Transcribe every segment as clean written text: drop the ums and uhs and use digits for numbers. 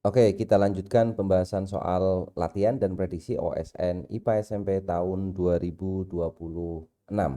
Oke, kita lanjutkan pembahasan soal latihan dan prediksi OSN IPA SMP tahun 2026.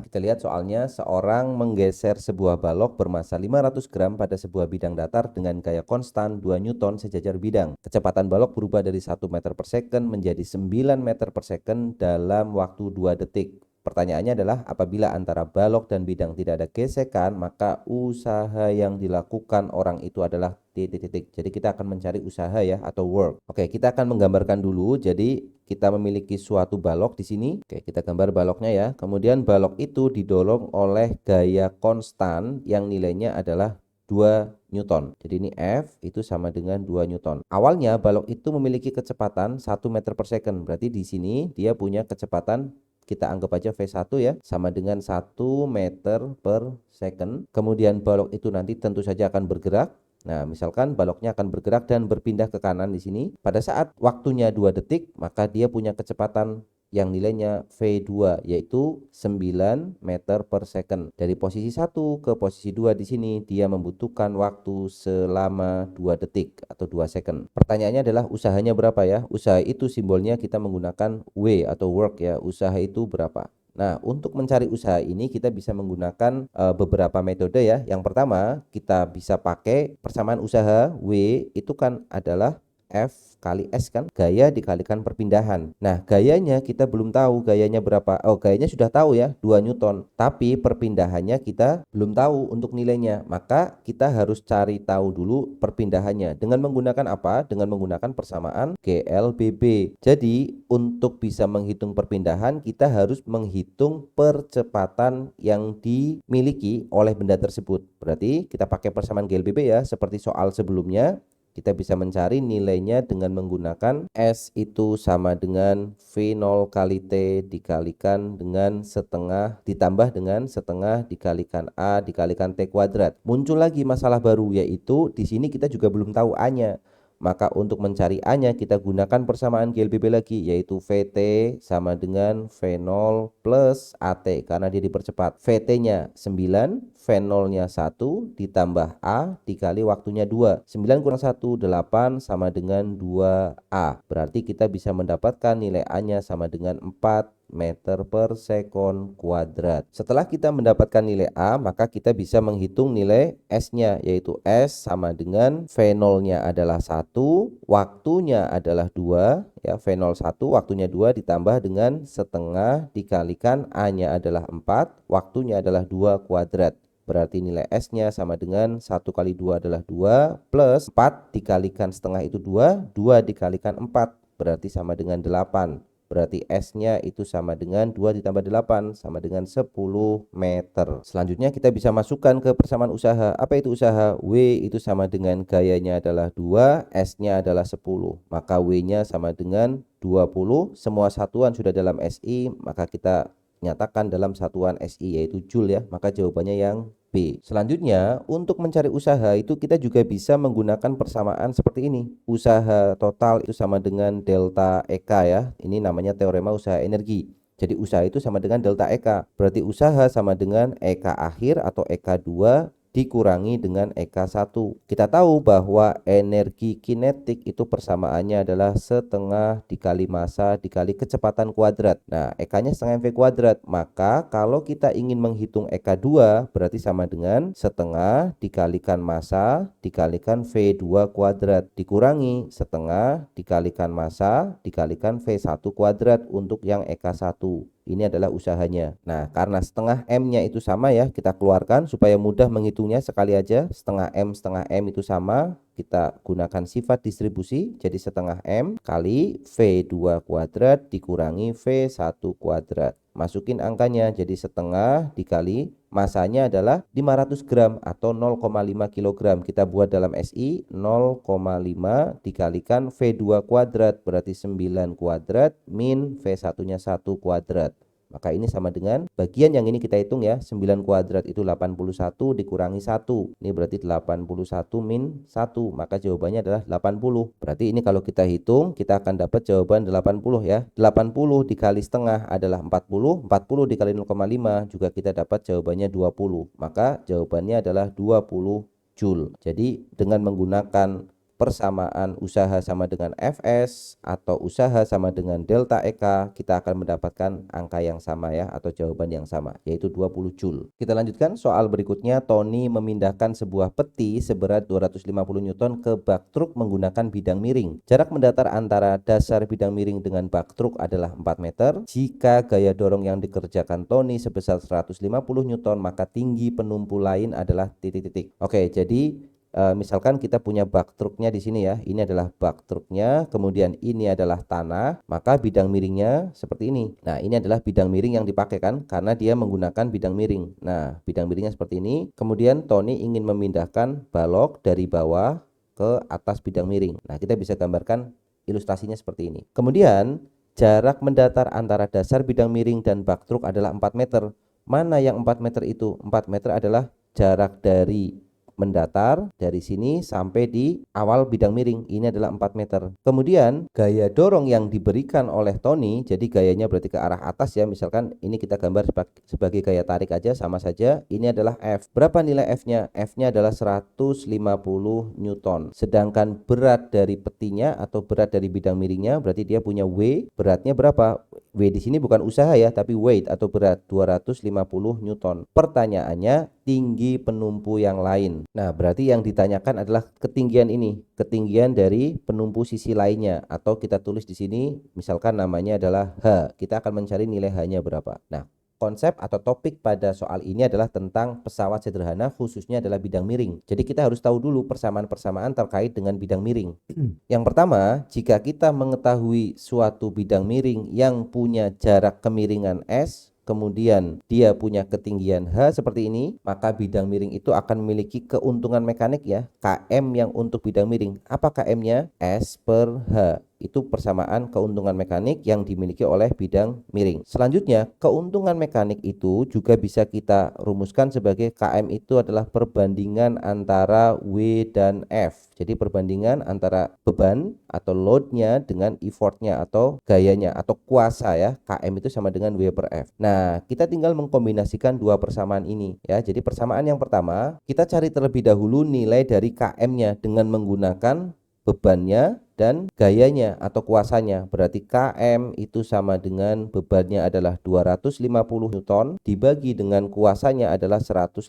Kita lihat soalnya, seorang menggeser sebuah balok bermassa 500 gram pada sebuah bidang datar dengan gaya konstan 2 Newton sejajar bidang. Kecepatan balok berubah dari 1 meter per second menjadi 9 meter per second dalam waktu 2 detik. Pertanyaannya adalah, apabila antara balok dan bidang tidak ada gesekan, maka usaha yang dilakukan orang itu adalah titik-titik. Jadi kita akan mencari usaha ya, atau work. Oke, kita akan menggambarkan dulu. Jadi kita memiliki suatu balok di sini. Oke, kita gambar baloknya ya. Kemudian balok itu didorong oleh gaya konstan yang nilainya adalah 2 Newton. Jadi ini F itu sama dengan 2 Newton. Awalnya balok itu memiliki kecepatan 1 meter per second. Berarti di sini dia punya kecepatan, kita anggap aja V1 ya, sama dengan 1 meter per second. Kemudian balok itu nanti tentu saja akan bergerak. Nah, misalkan baloknya akan bergerak dan berpindah ke kanan di sini. Pada saat waktunya 2 detik, maka dia punya kecepatan yang nilainya V2, yaitu 9 meter per second. Dari posisi 1 ke posisi 2 di sini dia membutuhkan waktu selama 2 detik atau 2 second. Pertanyaannya adalah usahanya berapa ya? Usaha itu simbolnya kita menggunakan W atau work ya. Usaha itu berapa? Nah, untuk mencari usaha ini kita bisa menggunakan beberapa metode ya. Yang pertama, kita bisa pakai persamaan usaha W itu kan adalah F kali S kan, gaya dikalikan perpindahan. Nah, gayanya kita belum tahu gayanya berapa. Oh, gayanya sudah tahu ya, 2 Newton. Tapi perpindahannya kita belum tahu untuk nilainya. Maka kita harus cari tahu dulu perpindahannya. Dengan menggunakan apa? Dengan menggunakan persamaan GLBB. Jadi, untuk bisa menghitung perpindahan, kita harus menghitung percepatan yang dimiliki oleh benda tersebut. Berarti kita pakai persamaan GLBB ya, seperti soal sebelumnya. Kita bisa mencari nilainya dengan menggunakan S itu sama dengan V0 kali T dikalikan dengan setengah ditambah dengan setengah dikalikan A dikalikan T kuadrat. Muncul lagi masalah baru, yaitu di sini kita juga belum tahu A-nya. Maka untuk mencari A-nya kita gunakan persamaan GLBB lagi, yaitu VT sama dengan V0 plus AT karena dia dipercepat. VT-nya 9, V0-nya 1 ditambah A dikali waktunya 2. 9 kurang 1, 8 sama dengan 2A. Berarti kita bisa mendapatkan nilai A-nya sama dengan 4 meter per sekon kuadrat. Setelah kita mendapatkan nilai A, maka kita bisa menghitung nilai S-nya, yaitu S sama dengan V0-nya adalah 1, waktunya adalah 2, ya, V0 1, waktunya 2 ditambah dengan setengah dikalikan A-nya adalah 4, waktunya adalah 2 kuadrat. Berarti nilai S-nya sama dengan 1 kali 2 adalah 2 plus 4 dikalikan setengah itu 2, 2 dikalikan 4 berarti sama dengan 8. Berarti S-nya itu sama dengan 2 ditambah 8 sama dengan 10 meter. Selanjutnya kita bisa masukkan ke persamaan usaha. Apa itu usaha? W itu sama dengan gayanya adalah 2, S-nya adalah 10. Maka W-nya sama dengan 20. Semua satuan sudah dalam SI, maka kita nyatakan dalam satuan SI yaitu Joule ya. Maka jawabannya yang B. Selanjutnya, untuk mencari usaha itu kita juga bisa menggunakan persamaan seperti ini. Usaha total itu sama dengan delta EK ya. Ini namanya teorema usaha energi. Jadi usaha itu sama dengan delta EK. Berarti usaha sama dengan EK akhir atau EK2 dikurangi dengan EK1. Kita tahu bahwa energi kinetik itu persamaannya adalah setengah dikali massa dikali kecepatan kuadrat. Nah, EK-nya setengah mv kuadrat. Maka kalau kita ingin menghitung EK2 berarti sama dengan setengah dikalikan massa dikalikan V2 kuadrat dikurangi setengah dikalikan massa dikalikan V1 kuadrat untuk yang EK1. Ini adalah usahanya. Nah, karena setengah M-nya itu sama ya, kita keluarkan supaya mudah menghitungnya. Sekali aja setengah M itu sama, kita gunakan sifat distribusi, jadi setengah M kali V2 kuadrat dikurangi V1 kuadrat. Masukin angkanya, jadi setengah dikali masanya adalah 500 gram atau 0,5 kg. Kita buat dalam SI 0,5 dikalikan V2 kuadrat berarti 9 kuadrat min V1-nya 1 kuadrat. Maka ini sama dengan bagian yang ini kita hitung ya, 9 kuadrat itu 81 dikurangi 1. Ini berarti 81 min 1, maka jawabannya adalah 80. Berarti ini kalau kita hitung, kita akan dapat jawaban 80 ya. 80 dikali setengah adalah 40, 40 dikali 0,5 juga kita dapat jawabannya 20. Maka jawabannya adalah 20 Joule. Jadi dengan menggunakan persamaan usaha sama dengan Fs atau usaha sama dengan delta EK, kita akan mendapatkan angka yang sama ya, atau jawaban yang sama, yaitu 20 Joule. Kita lanjutkan soal berikutnya. Tony memindahkan sebuah peti seberat 250 Newton ke bak truk menggunakan bidang miring. Jarak mendatar antara dasar bidang miring dengan bak truk adalah 4 meter. Jika gaya dorong yang dikerjakan Tony sebesar 150 Newton, maka tinggi penumpu lain adalah titik-titik. Oke, jadi misalkan kita punya bak truknya di sini ya, ini adalah bak truknya, kemudian ini adalah tanah, maka bidang miringnya seperti ini. Nah, ini adalah bidang miring yang dipakai kan, karena dia menggunakan bidang miring. Nah, bidang miringnya seperti ini. Kemudian Tony ingin memindahkan balok dari bawah ke atas bidang miring. Nah, kita bisa gambarkan ilustrasinya seperti ini. Kemudian jarak mendatar antara dasar bidang miring dan bak truk adalah 4 meter. Mana yang 4 meter itu? 4 meter adalah jarak dari mendatar dari sini sampai di awal bidang miring, ini adalah 4 meter. Kemudian gaya dorong yang diberikan oleh Tony, jadi gayanya berarti ke arah atas ya, misalkan ini kita gambar sebagai gaya tarik aja, sama saja, ini adalah F. Berapa nilai F-nya? F-nya adalah 150 Newton. Sedangkan berat dari petinya atau berat dari bidang miringnya, berarti dia punya W, beratnya berapa? W di sini bukan usaha ya, tapi weight atau berat 250 Newton. Pertanyaannya, tinggi penumpu yang lain. Nah, berarti yang ditanyakan adalah ketinggian ini, ketinggian dari penumpu sisi lainnya, atau kita tulis di sini misalkan namanya adalah H. Kita akan mencari nilai H-nya berapa. Nah, konsep atau topik pada soal ini adalah tentang pesawat sederhana, khususnya adalah bidang miring. Jadi kita harus tahu dulu persamaan-persamaan terkait dengan bidang miring. Yang pertama, jika kita mengetahui suatu bidang miring yang punya jarak kemiringan S, kemudian dia punya ketinggian H seperti ini, maka bidang miring itu akan memiliki keuntungan mekanik ya, Km yang untuk bidang miring. Apa Km-nya? S per H. Itu persamaan keuntungan mekanik yang dimiliki oleh bidang miring. Selanjutnya, keuntungan mekanik itu juga bisa kita rumuskan sebagai Km itu adalah perbandingan antara W dan F. Jadi perbandingan antara beban atau loadnya dengan effortnya atau gayanya atau kuasa ya. Km itu sama dengan W per F. Nah, kita tinggal mengkombinasikan dua persamaan ini ya. Jadi persamaan yang pertama, kita cari terlebih dahulu nilai dari Km-nya dengan menggunakan bebannya dan gayanya atau kuasanya. Berarti Km itu sama dengan bebannya adalah 250 Newton dibagi dengan kuasanya adalah 150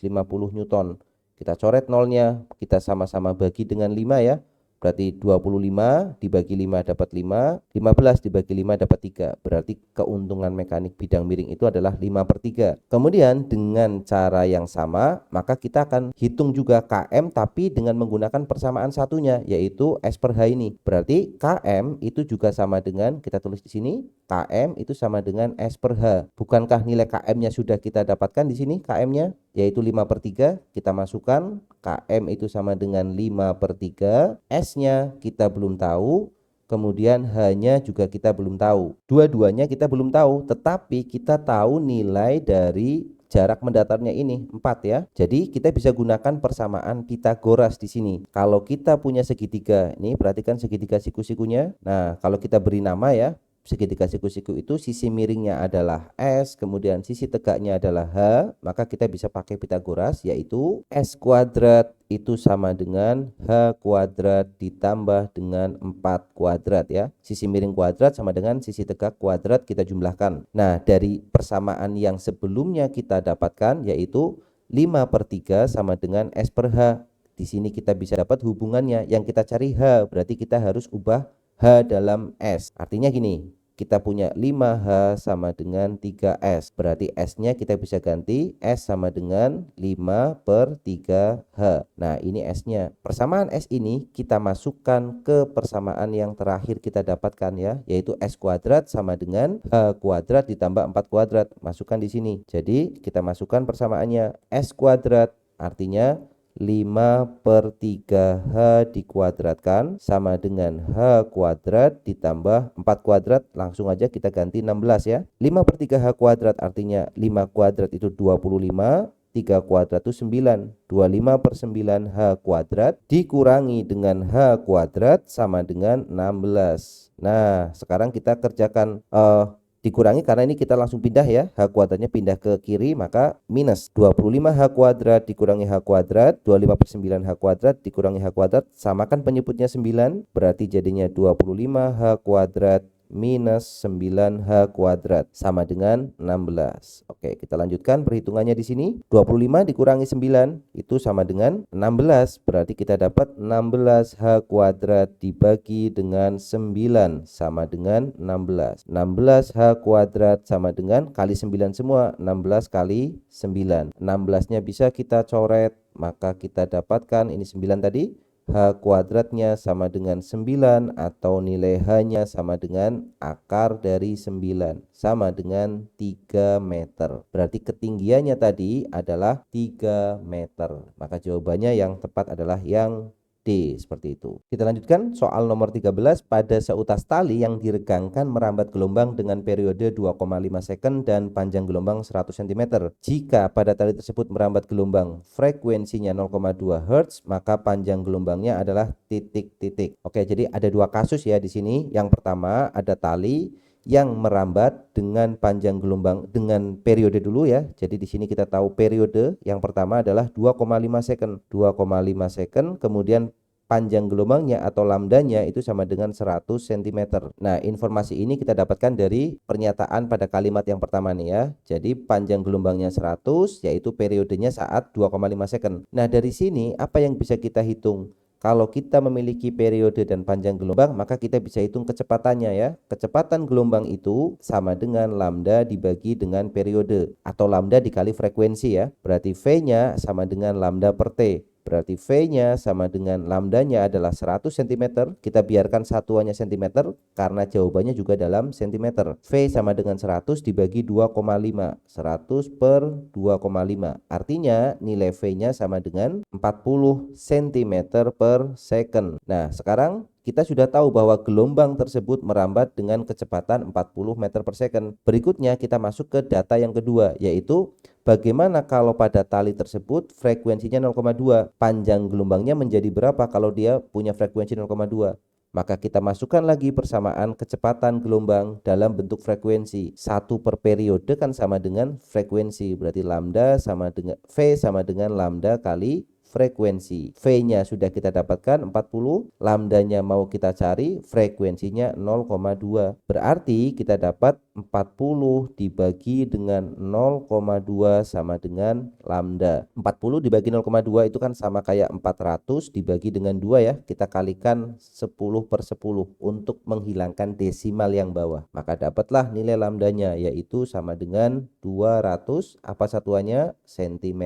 Newton. Kita coret nolnya, kita sama-sama bagi dengan 5 ya. Berarti 25 dibagi 5 dapat 5, 15 dibagi 5 dapat 3. Berarti keuntungan mekanik bidang miring itu adalah 5 per 3. Kemudian dengan cara yang sama, maka kita akan hitung juga Km tapi dengan menggunakan persamaan satunya, yaitu S per H ini. Berarti Km itu juga sama dengan, kita tulis di sini, Km itu sama dengan S per H. Bukankah nilai Km-nya sudah kita dapatkan di sini, Km-nya? Yaitu 5 per 3, kita masukkan, Km itu sama dengan 5 per 3, S-nya kita belum tahu, kemudian H-nya juga kita belum tahu. Dua-duanya kita belum tahu, tetapi kita tahu nilai dari jarak mendatarnya ini 4 ya. Jadi kita bisa gunakan persamaan Pitagoras di sini. Kalau kita punya segitiga, ini perhatikan segitiga siku-sikunya. Nah, kalau kita beri nama ya, segitiga siku-siku itu sisi miringnya adalah S, kemudian sisi tegaknya adalah H, maka kita bisa pakai Pitagoras, yaitu S kuadrat itu sama dengan H kuadrat ditambah dengan 4 kuadrat ya. Sisi miring kuadrat sama dengan sisi tegak kuadrat, kita jumlahkan. Nah, dari persamaan yang sebelumnya kita dapatkan yaitu 5 per 3 sama dengan S per H. Di sini kita bisa dapat hubungannya, yang kita cari H, berarti kita harus ubah H dalam S. Artinya gini, kita punya 5H sama dengan 3S. Berarti S-nya kita bisa ganti S sama dengan 5 per 3H. Nah, ini S-nya. Persamaan S ini kita masukkan ke persamaan yang terakhir kita dapatkan ya, yaitu S kuadrat sama dengan H kuadrat ditambah 4 kuadrat. Masukkan di sini. Jadi, kita masukkan persamaannya. S kuadrat artinya 5 per 3H dikuadratkan sama dengan H kuadrat ditambah 4 kuadrat, langsung aja kita ganti 16 ya. 5 per 3H kuadrat artinya 5 kuadrat itu 25, 3 kuadrat itu 9, 25 per 9H kuadrat dikurangi dengan H kuadrat sama dengan 16. Nah, sekarang kita kerjakan dikurangi karena ini kita langsung pindah ya, H kuadratnya pindah ke kiri, maka minus 25H kuadrat dikurangi H kuadrat, 25/9 H kuadrat dikurangi H kuadrat, samakan penyebutnya 9, berarti jadinya 25H kuadrat minus 9H kuadrat sama dengan 16. Oke, kita lanjutkan perhitungannya di sini. 25 dikurangi 9 itu sama dengan 16. Berarti kita dapat 16H kuadrat dibagi dengan 9 sama dengan 16. 16H kuadrat sama dengan kali 9 semua, 16 kali 9. 16-nya bisa kita coret, maka kita dapatkan ini 9 tadi. H kuadratnya sama dengan 9 atau nilai H-nya sama dengan akar dari 9 sama dengan 3 meter. Berarti ketinggiannya tadi adalah 3 meter. Maka jawabannya yang tepat adalah yang D, seperti itu. Kita lanjutkan soal nomor 13. Pada seutas tali yang diregangkan merambat gelombang dengan periode 2,5 second dan panjang gelombang 100 cm. Jika pada tali tersebut merambat gelombang frekuensinya 0,2 Hz, maka panjang gelombangnya adalah titik-titik. Oke, jadi ada dua kasus ya di sini. Yang pertama ada tali yang merambat dengan panjang gelombang dengan periode dulu ya. Jadi di sini kita tahu periode yang pertama adalah 2,5 second. 2,5 second, kemudian panjang gelombangnya atau lambdanya itu sama dengan 100 cm. Nah, informasi ini kita dapatkan dari pernyataan pada kalimat yang pertama nih ya. Jadi panjang gelombangnya 100 yaitu periodenya saat 2,5 second. Nah, dari sini apa yang bisa kita hitung? Kalau kita memiliki periode dan panjang gelombang, maka kita bisa hitung kecepatannya ya. Kecepatan gelombang itu sama dengan lambda dibagi dengan periode atau lambda dikali frekuensi ya. Berarti V-nya sama dengan lambda per T. Berarti V-nya sama dengan lambdanya adalah 100 cm. Kita biarkan satuannya cm karena jawabannya juga dalam cm. V sama dengan 100 dibagi 2,5. 100 per 2,5. Artinya nilai V-nya sama dengan 40 cm per second. Nah, sekarang kita sudah tahu bahwa gelombang tersebut merambat dengan kecepatan 40 meter per second. Berikutnya kita masuk ke data yang kedua, yaitu bagaimana kalau pada tali tersebut frekuensinya 0,2, panjang gelombangnya menjadi berapa kalau dia punya frekuensi 0,2? Maka kita masukkan lagi persamaan kecepatan gelombang dalam bentuk frekuensi. 1 per periode kan sama dengan frekuensi, berarti lambda sama dengan V sama dengan lambda kali frekuensi. V-nya sudah kita dapatkan 40, lambdanya mau kita cari, frekuensinya 0,2. Berarti kita dapat 40 dibagi dengan 0,2 sama dengan lambda. 40 dibagi 0,2 itu kan sama kayak 400 dibagi dengan 2 ya. Kita kalikan 10 per 10 untuk menghilangkan desimal yang bawah. Maka dapatlah nilai lambdanya yaitu sama dengan 200, apa satuannya? Cm.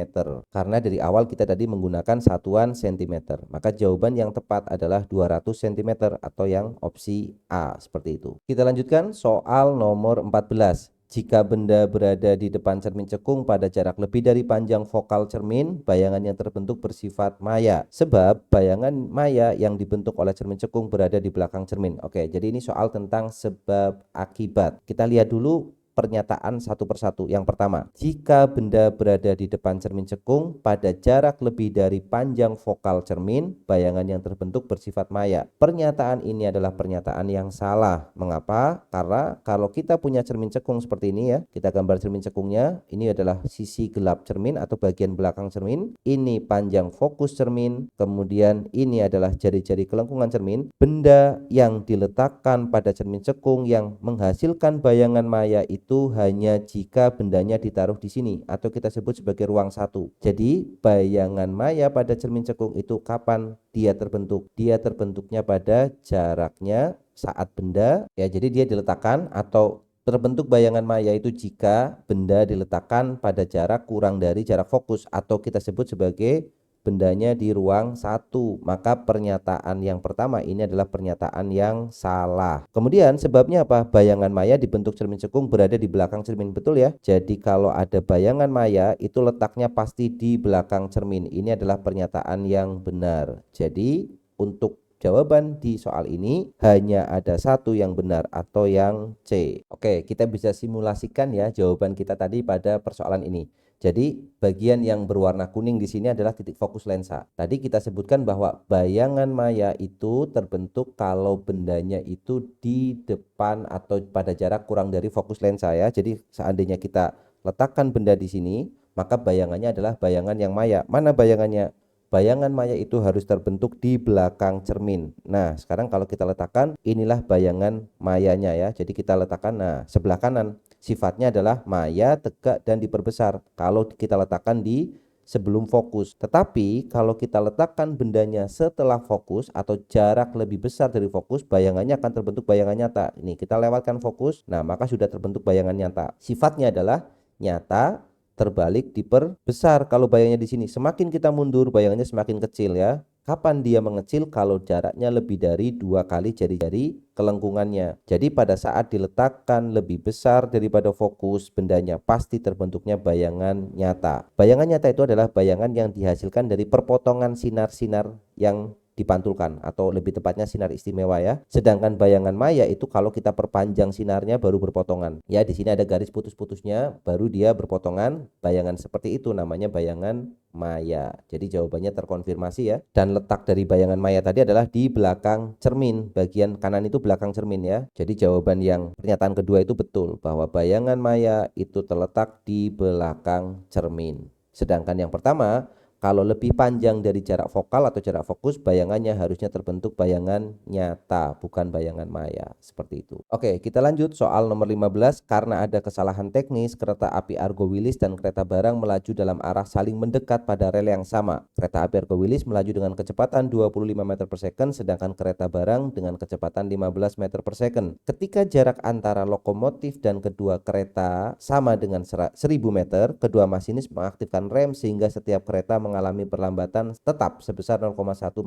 Karena dari awal kita tadi menggunakan satuan cm. Maka jawaban yang tepat adalah 200 cm atau yang opsi A, seperti itu. Kita lanjutkan soal nomor 14. Jika benda berada di depan cermin cekung pada jarak lebih dari panjang vokal cermin, bayangan yang terbentuk bersifat maya. Sebab bayangan maya yang dibentuk oleh cermin cekung berada di belakang cermin. Oke, jadi ini soal tentang sebab akibat. Kita lihat dulu pernyataan satu persatu. Yang pertama, jika benda berada di depan cermin cekung pada jarak lebih dari panjang vokal cermin, bayangan yang terbentuk bersifat maya. Pernyataan ini adalah pernyataan yang salah. Mengapa? Karena kalau kita punya cermin cekung seperti ini ya, kita gambar cermin cekungnya, ini adalah sisi gelap cermin atau bagian belakang cermin, ini panjang fokus cermin, kemudian ini adalah jari-jari kelengkungan cermin. Benda yang diletakkan pada cermin cekung yang menghasilkan bayangan maya itu hanya jika bendanya ditaruh di sini atau kita sebut sebagai ruang satu. Jadi bayangan maya pada cermin cekung itu kapan dia terbentuk? Dia terbentuknya pada jaraknya saat benda ya, jadi dia diletakkan atau terbentuk bayangan maya itu jika benda diletakkan pada jarak kurang dari jarak fokus atau kita sebut sebagai bendanya di ruang satu. Maka pernyataan yang pertama ini adalah pernyataan yang salah. Kemudian sebabnya apa? Bayangan maya dibentuk cermin cekung berada di belakang cermin, betul ya. Jadi kalau ada bayangan maya itu letaknya pasti di belakang cermin. Ini adalah pernyataan yang benar. Jadi untuk jawaban di soal ini hanya ada satu yang benar atau yang C. Oke, kita bisa simulasikan ya jawaban kita tadi pada persoalan ini. Jadi bagian yang berwarna kuning di sini adalah titik fokus lensa. Tadi kita sebutkan bahwa bayangan maya itu terbentuk kalau bendanya itu di depan atau pada jarak kurang dari fokus lensa ya. Jadi seandainya kita letakkan benda di sini, maka bayangannya adalah bayangan yang maya. Mana bayangannya? Bayangan maya itu harus terbentuk di belakang cermin. Nah, sekarang kalau kita letakkan, inilah bayangan mayanya ya. Jadi kita letakkan, nah sebelah kanan. Sifatnya adalah maya, tegak, dan diperbesar. Kalau kita letakkan di sebelum fokus. Tetapi kalau kita letakkan bendanya setelah fokus atau jarak lebih besar dari fokus, bayangannya akan terbentuk bayangan nyata. Ini kita lewatkan fokus, nah maka sudah terbentuk bayangan nyata. Sifatnya adalah nyata, terbalik, diperbesar. Kalau bayangnya di sini, semakin kita mundur bayangannya semakin kecil ya. Kapan dia mengecil? Kalau jaraknya lebih dari 2 kali jari-jari kelengkungannya. Jadi pada saat diletakkan lebih besar daripada fokus bendanya, pasti terbentuknya bayangan nyata. Bayangan nyata itu adalah bayangan yang dihasilkan dari perpotongan sinar-sinar yang dipantulkan, atau lebih tepatnya sinar istimewa ya. Sedangkan bayangan maya itu kalau kita perpanjang sinarnya baru berpotongan. Ya, di sini ada garis putus-putusnya baru dia berpotongan. Bayangan seperti itu namanya bayangan maya. Jadi jawabannya terkonfirmasi ya. Dan letak dari bayangan maya tadi adalah di belakang cermin. Bagian kanan itu belakang cermin ya. Jadi jawaban yang pernyataan kedua itu betul, bahwa bayangan maya itu terletak di belakang cermin. Sedangkan yang pertama, kalau lebih panjang dari jarak fokal atau jarak fokus, bayangannya harusnya terbentuk bayangan nyata, bukan bayangan maya. Seperti itu. Oke, kita lanjut soal nomor 15. Karena ada kesalahan teknis, kereta api Argo Wilis dan kereta barang melaju dalam arah saling mendekat pada rel yang sama. Kereta api Argo Wilis melaju dengan kecepatan 25 meter per second, sedangkan kereta barang dengan kecepatan 15 meter per second. Ketika jarak antara lokomotif dan kedua kereta sama dengan 1000 meter, kedua masinis mengaktifkan rem sehingga setiap kereta mengalami perlambatan tetap sebesar 0,1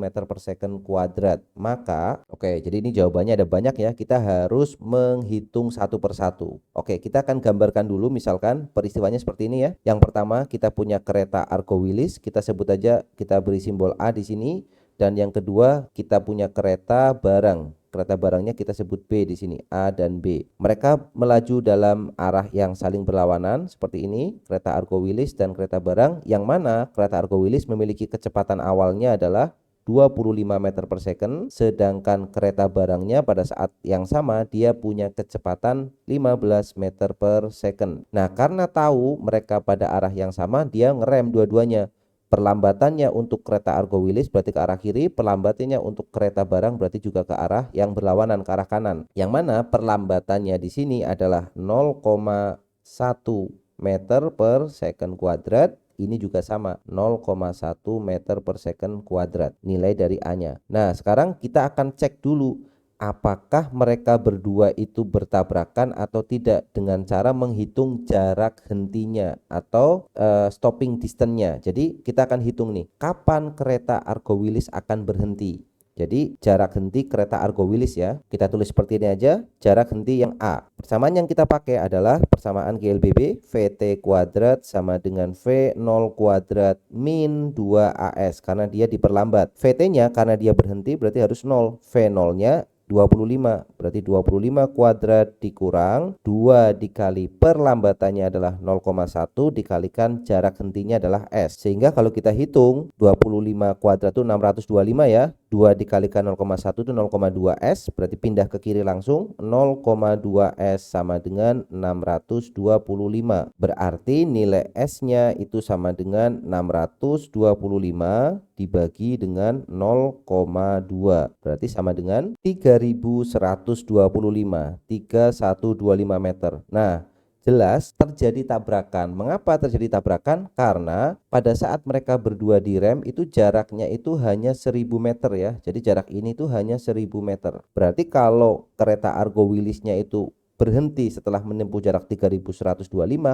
meter per second kuadrat. Maka, jadi ini jawabannya ada banyak ya. Kita harus menghitung satu persatu. Kita akan gambarkan dulu, misalkan peristiwanya seperti ini ya. Yang pertama, kita punya kereta Argo Wilis, kita sebut aja, kita beri simbol A di sini. Dan yang kedua, kita punya kereta barang. Kereta barangnya kita sebut B di sini, A dan B. Mereka melaju dalam arah yang saling berlawanan seperti ini, kereta Argo Wilis dan kereta barang, yang mana kereta Argo Wilis memiliki kecepatan awalnya adalah 25 meter per second, sedangkan kereta barangnya pada saat yang sama dia punya kecepatan 15 meter per second. Nah, karena tahu mereka pada arah yang sama, dia ngerem dua-duanya. Perlambatannya untuk kereta Argo Wilis berarti ke arah kiri, perlambatannya untuk kereta barang berarti juga ke arah yang berlawanan, ke arah kanan. Yang mana perlambatannya di sini adalah 0,1 meter per second kuadrat. Ini juga sama, 0,1 meter per second kuadrat nilai dari A-nya. Nah, sekarang kita akan cek dulu apakah mereka berdua itu bertabrakan atau tidak dengan cara menghitung jarak hentinya atau stopping distance-nya. Jadi kita akan hitung nih, kapan kereta Argo Wilis akan berhenti. Jadi jarak henti kereta Argo Wilis ya, kita tulis seperti ini aja, jarak henti yang A. Persamaan yang kita pakai adalah persamaan GLBB, VT kuadrat sama dengan V0 kuadrat min 2AS, karena dia diperlambat. VT-nya karena dia berhenti berarti harus 0, V0-nya 25, berarti 25 kuadrat dikurang 2 dikali perlambatannya adalah 0,1 dikalikan jarak hentinya adalah S. Sehingga kalau kita hitung 25 kuadrat itu 625 ya, 2 dikalikan 0,1 itu 0,2 S, berarti pindah ke kiri langsung, 0,2 S sama dengan 625. Berarti nilai S-nya itu sama dengan 625 dibagi dengan 0,2. Berarti sama dengan 3125, 3125 meter. Nah, jelas terjadi tabrakan. Mengapa terjadi tabrakan? Karena pada saat mereka berdua direm itu jaraknya itu hanya 1000 meter ya. Jadi jarak ini tuh hanya 1000 meter. Berarti kalau kereta Argo Wilisnya itu berhenti setelah menempuh jarak 3125,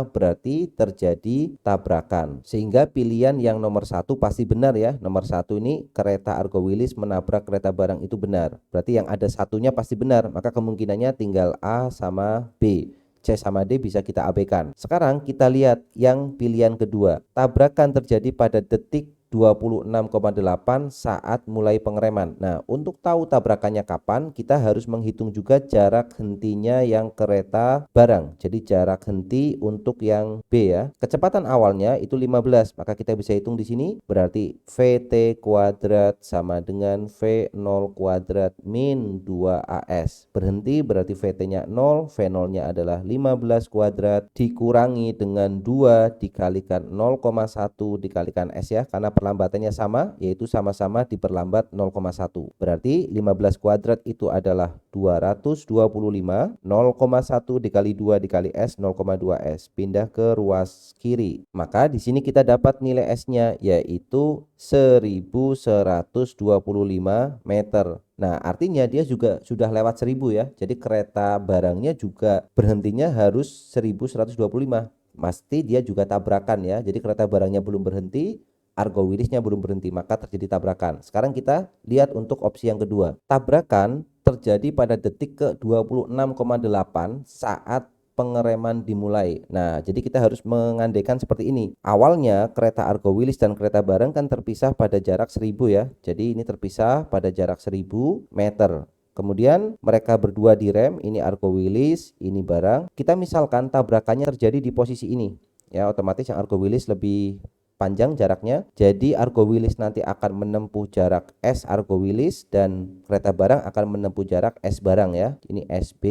berarti terjadi tabrakan. Sehingga pilihan yang nomor 1 pasti benar ya. Nomor 1 ini kereta Argo Wilis menabrak kereta barang itu benar. Berarti yang ada satunya pasti benar. Maka kemungkinannya tinggal A sama B. C sama D bisa kita abaikan. Sekarang kita lihat yang pilihan kedua. Tabrakan terjadi pada detik 26,8 saat mulai pengereman. Nah, untuk tahu tabrakannya kapan, kita harus menghitung juga jarak hentinya yang kereta barang. Jadi jarak henti untuk yang B ya. Kecepatan awalnya itu 15, maka kita bisa hitung di sini berarti VT kuadrat sama dengan V0 kuadrat min 2AS. Berhenti berarti VT-nya 0, V0-nya adalah 15 kuadrat dikurangi dengan 2 dikalikan 0,1 dikalikan S ya, karena perlambatannya sama, yaitu sama-sama diperlambat 0,1. Berarti 15 kuadrat itu adalah 225, 0,1 dikali 2 dikali S 0,2 S. Pindah ke ruas kiri. Maka di sini kita dapat nilai S-nya yaitu 1125 meter. Nah, artinya dia juga sudah lewat 1000 ya. Jadi kereta barangnya juga berhentinya harus 1125. Pasti dia juga tabrakan ya. Jadi kereta barangnya belum berhenti, Argo Wilisnya belum berhenti, maka terjadi tabrakan. Sekarang kita lihat untuk opsi yang kedua. Tabrakan terjadi pada detik ke 26,8 saat pengereman dimulai. Nah, jadi kita harus mengandaikan seperti ini. Awalnya kereta Argo Wilis dan kereta barang kan terpisah pada jarak 1000 ya. Jadi ini terpisah pada jarak 1000 meter. Kemudian mereka berdua direm, ini Argo Wilis, ini barang. Kita misalkan tabrakannya terjadi di posisi ini. Ya, otomatis yang Argo Wilis lebih panjang jaraknya. Jadi Argo Wilis nanti akan menempuh jarak S Argo Wilis dan kereta barang akan menempuh jarak S barang ya. Ini SB,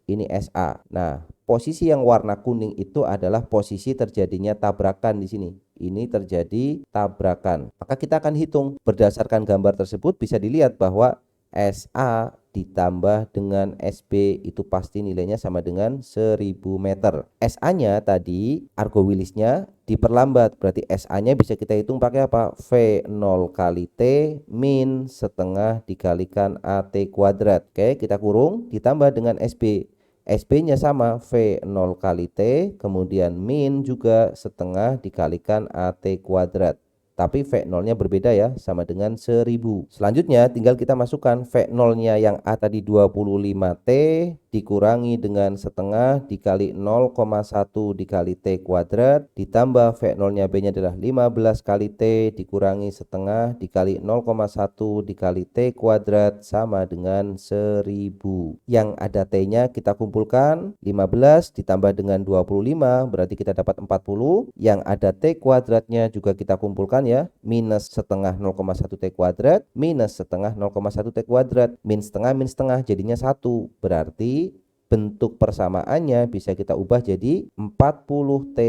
ini SA. Nah, posisi yang warna kuning itu adalah posisi terjadinya tabrakan di sini. Ini terjadi tabrakan. Maka kita akan hitung berdasarkan gambar tersebut bisa dilihat bahwa SA ditambah dengan SB itu pasti nilainya sama dengan 1000 meter. SA-nya tadi Argo Wilisnya diperlambat, berarti SA-nya bisa kita hitung pakai apa? V0 kali T min setengah dikalikan AT kuadrat. Oke, kita kurung ditambah dengan SB. SB-nya sama V0 kali T, kemudian min juga setengah dikalikan AT kuadrat. Tapi V0-nya berbeda ya, sama dengan 1000. Selanjutnya tinggal kita masukkan V0-nya yang A tadi 25T dikurangi dengan setengah dikali 0,1 dikali T kuadrat ditambah V0-nya B-nya adalah 15 kali T dikurangi setengah dikali 0,1 dikali T kuadrat sama dengan 1000. Yang ada T-nya kita kumpulkan 15 ditambah dengan 25 berarti kita dapat 40. Yang ada T kuadratnya juga kita kumpulkan ya, minus setengah 0,1 T kuadrat minus setengah 0,1 T kuadrat min setengah jadinya 1. Berarti bentuk persamaannya bisa kita ubah jadi 40T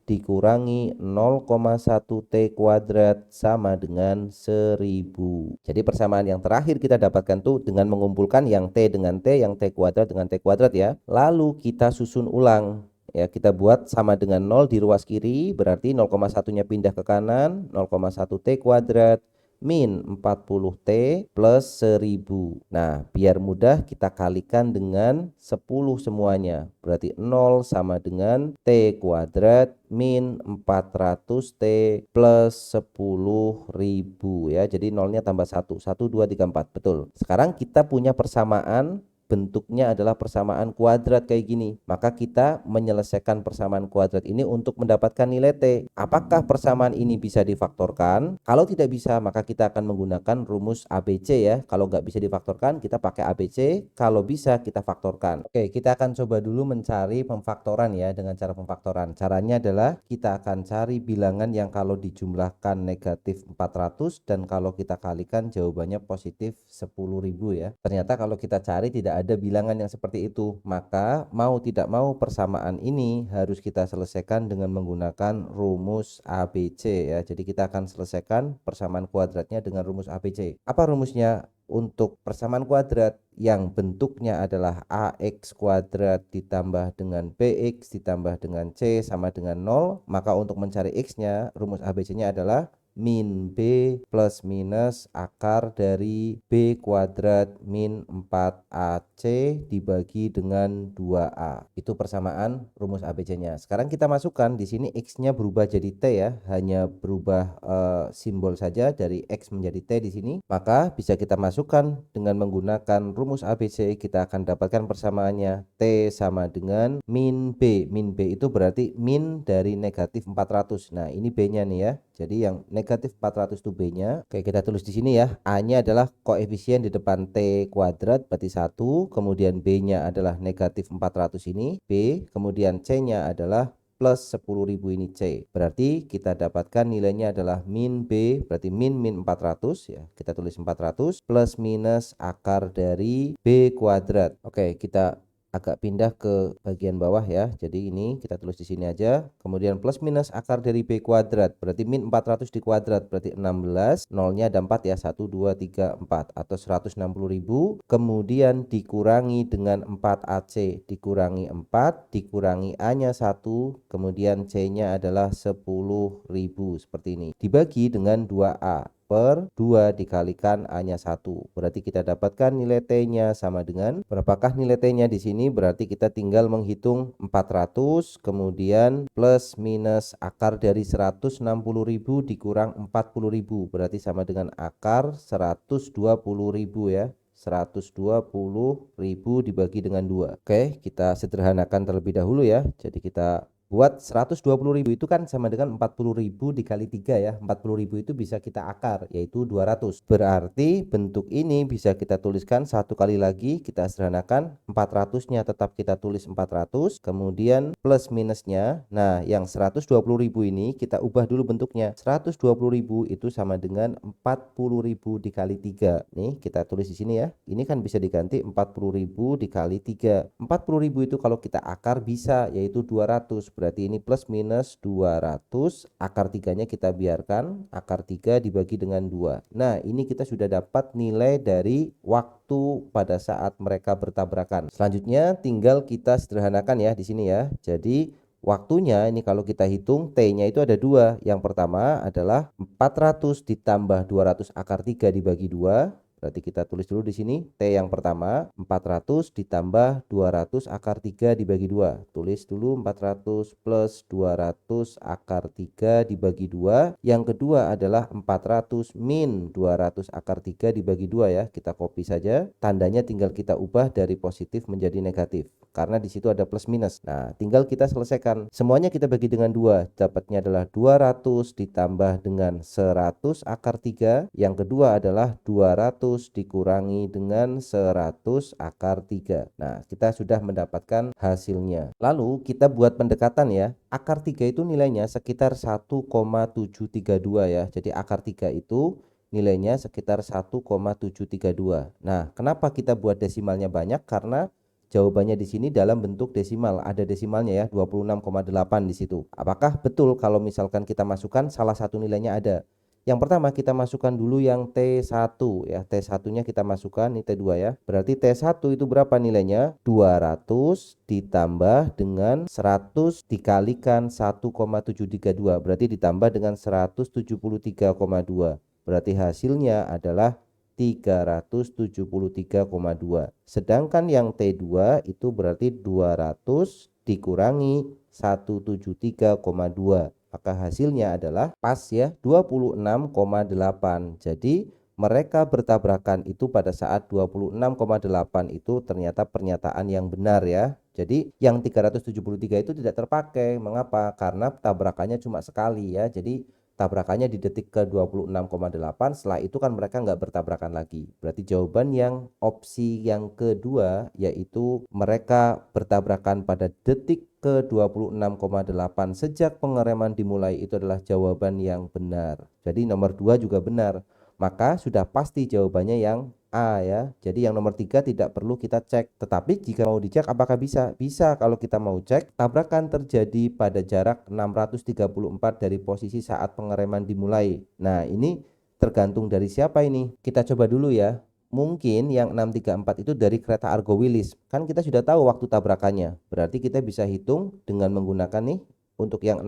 dikurangi 0,1 T kuadrat sama dengan 1000. Jadi persamaan yang terakhir kita dapatkan tuh dengan mengumpulkan yang T dengan T, yang T kuadrat dengan T kuadrat ya. Lalu kita susun ulang. Ya, kita buat sama dengan 0 di ruas kiri, berarti 0,1-nya pindah ke kanan, 0,1 T kuadrat min 40T plus 1000. Nah, biar mudah kita kalikan dengan 10 semuanya. Berarti 0 sama dengan T kuadrat min 400T plus 10.000 ya. Jadi 0-nya tambah 1. 1, 2, 3, 4. Betul. Sekarang kita punya persamaan bentuknya adalah persamaan kuadrat kayak gini. Maka kita menyelesaikan persamaan kuadrat ini untuk mendapatkan nilai T. Apakah persamaan ini bisa difaktorkan? Kalau tidak bisa, maka kita akan menggunakan rumus ABC ya. Kalau nggak bisa difaktorkan, kita pakai ABC. Kalau bisa, kita faktorkan. Oke, kita akan coba dulu mencari pemfaktoran ya dengan cara pemfaktoran. Caranya adalah kita akan cari bilangan yang kalau dijumlahkan negatif 400 dan kalau kita kalikan jawabannya positif 10.000 ya. Ternyata kalau kita cari tidak ada bilangan yang seperti itu, maka mau tidak mau persamaan ini harus kita selesaikan dengan menggunakan rumus ABC ya. Jadi kita akan selesaikan persamaan kuadratnya dengan rumus ABC. Apa rumusnya? Untuk persamaan kuadrat yang bentuknya adalah AX kuadrat ditambah dengan BX ditambah dengan C sama dengan 0, maka untuk mencari X-nya rumus ABC-nya adalah min B plus minus akar dari B kuadrat min 4AC dibagi dengan 2A. Itu persamaan rumus ABC-nya. Sekarang kita masukkan di sini X-nya berubah jadi T ya, hanya berubah simbol saja dari X menjadi T di sini. Maka bisa kita masukkan dengan menggunakan rumus ABC, kita akan dapatkan persamaannya T sama dengan min B. Min B itu berarti min dari negatif 400. Nah, ini B-nya nih ya. Jadi yang negatif negatif 400 itu B-nya. Oke, kita tulis di sini ya. A-nya adalah koefisien di depan T kuadrat berarti 1, kemudian B-nya adalah negatif 400 ini B, kemudian C-nya adalah plus 10.000 ini C. Berarti kita dapatkan nilainya adalah min B, berarti min 400 ya. Kita tulis 400 plus minus akar dari B kuadrat. Oke, kita agak pindah ke bagian bawah ya. Jadi ini kita tulis di sini aja. Kemudian plus minus akar dari B kuadrat. Berarti min 400 di kuadrat berarti 16. Nolnya ada 4 ya. 1, 2, 3, 4 atau 160.000. Kemudian dikurangi dengan 4AC. Dikurangi 4. Dikurangi A-nya 1. Kemudian C-nya adalah 10.000 seperti ini. Dibagi dengan 2A. Per 2 dikalikan A-nya 1. Berarti kita dapatkan nilai T-nya sama dengan berapakah nilai T-nya di sini? Berarti kita tinggal menghitung 400 kemudian plus minus akar dari 160.000 dikurang 40.000. Berarti sama dengan akar 120.000 ya. 120.000 dibagi dengan 2. Oke, kita sederhanakan terlebih dahulu ya. Jadi kita buat 120.000 itu kan sama dengan 40.000 dikali 3 ya. 40.000 itu bisa kita akar yaitu 200. Berarti bentuk ini bisa kita tuliskan satu kali lagi, kita sederhanakan. 400-nya tetap kita tulis 400, kemudian plus minusnya. Nah, yang 120.000 ini kita ubah dulu bentuknya. 120.000 itu sama dengan 40.000 dikali 3. Nih, kita tulis di sini ya. Ini kan bisa diganti 40.000 dikali 3. 40.000 itu kalau kita akar bisa yaitu 200. Berarti ini plus minus 200, akar 3-nya kita biarkan, akar 3 dibagi dengan 2. Nah, ini kita sudah dapat nilai dari waktu pada saat mereka bertabrakan. Selanjutnya tinggal kita sederhanakan ya di sini ya. Jadi waktunya ini kalau kita hitung T-nya itu ada 2. Yang pertama adalah 400 ditambah 200 akar 3 dibagi 2. Berarti kita tulis dulu di sini T yang pertama 400 ditambah 200 akar 3 dibagi 2. Tulis dulu 400 plus 200 akar 3 dibagi 2. Yang kedua adalah 400 min 200 akar 3 dibagi 2 ya. Kita copy saja. Tandanya tinggal kita ubah dari positif menjadi negatif. Karena di situ ada plus minus. Nah, tinggal kita selesaikan. Semuanya kita bagi dengan 2. Dapatnya adalah 200 ditambah dengan 100 akar 3. Yang kedua adalah 200 dikurangi dengan 100 akar 3. Nah, kita sudah mendapatkan hasilnya. Lalu kita buat pendekatan ya. Akar 3 itu nilainya sekitar 1,732 ya. Jadi akar 3 itu nilainya sekitar 1,732. Nah, kenapa kita buat desimalnya banyak? Karena jawabannya di sini dalam bentuk desimal, ada desimalnya ya, 26,8 di situ. Apakah betul kalau misalkan kita masukkan salah satu nilainya ada? Yang pertama kita masukkan dulu yang T1 ya. T1-nya kita masukkan, ini T2 ya. Berarti T1 itu berapa nilainya? 200 ditambah dengan 100 dikalikan 1,732. Berarti ditambah dengan 173,2. Berarti hasilnya adalah 373,2. Sedangkan yang T2 itu berarti 200 dikurangi 173,2. Maka hasilnya adalah pas ya 26,8. Jadi mereka bertabrakan itu pada saat 26,8 itu ternyata pernyataan yang benar ya. Jadi yang 373 itu tidak terpakai. Mengapa? Karena tabrakannya cuma sekali ya. Jadi tabrakannya di detik ke 26,8, setelah itu kan mereka nggak bertabrakan lagi. Berarti jawaban yang opsi yang kedua yaitu mereka bertabrakan pada detik ke 26,8 sejak pengereman dimulai itu adalah jawaban yang benar. Jadi nomor 2 juga benar. Maka sudah pasti jawabannya yang A ya. Jadi yang nomor 3 tidak perlu kita cek. Tetapi jika mau dicek apakah bisa? Bisa kalau kita mau cek tabrakan terjadi pada jarak 634 dari posisi saat pengereman dimulai. Nah, ini tergantung dari siapa ini. Kita coba dulu ya. Mungkin yang 634 itu dari kereta Argo Wilis. Kan kita sudah tahu waktu tabrakannya. Berarti kita bisa hitung dengan menggunakan nih untuk yang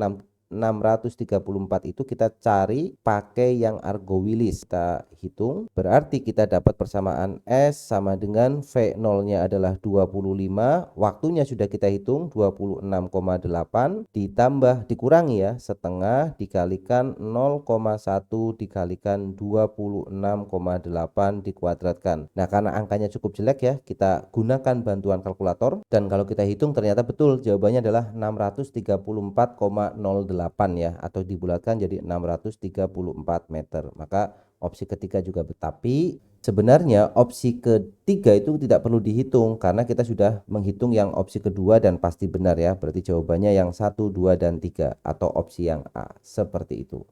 634 itu kita cari pakai yang Argo Wilis. Kita hitung, berarti kita dapat persamaan S sama dengan V0-nya adalah 25, waktunya sudah kita hitung 26,8 ditambah dikurangi ya setengah dikalikan 0,1 dikalikan 26,8 dikuadratkan. Nah, karena angkanya cukup jelek ya, kita gunakan bantuan kalkulator dan kalau kita hitung ternyata betul jawabannya adalah 634,08. 8 ya, atau dibulatkan jadi 634 meter. Maka opsi ketiga juga betul. Tapi sebenarnya opsi ketiga itu tidak perlu dihitung karena kita sudah menghitung yang opsi kedua dan pasti benar ya. Berarti jawabannya yang 1, 2, dan 3 atau opsi yang A. Seperti itu.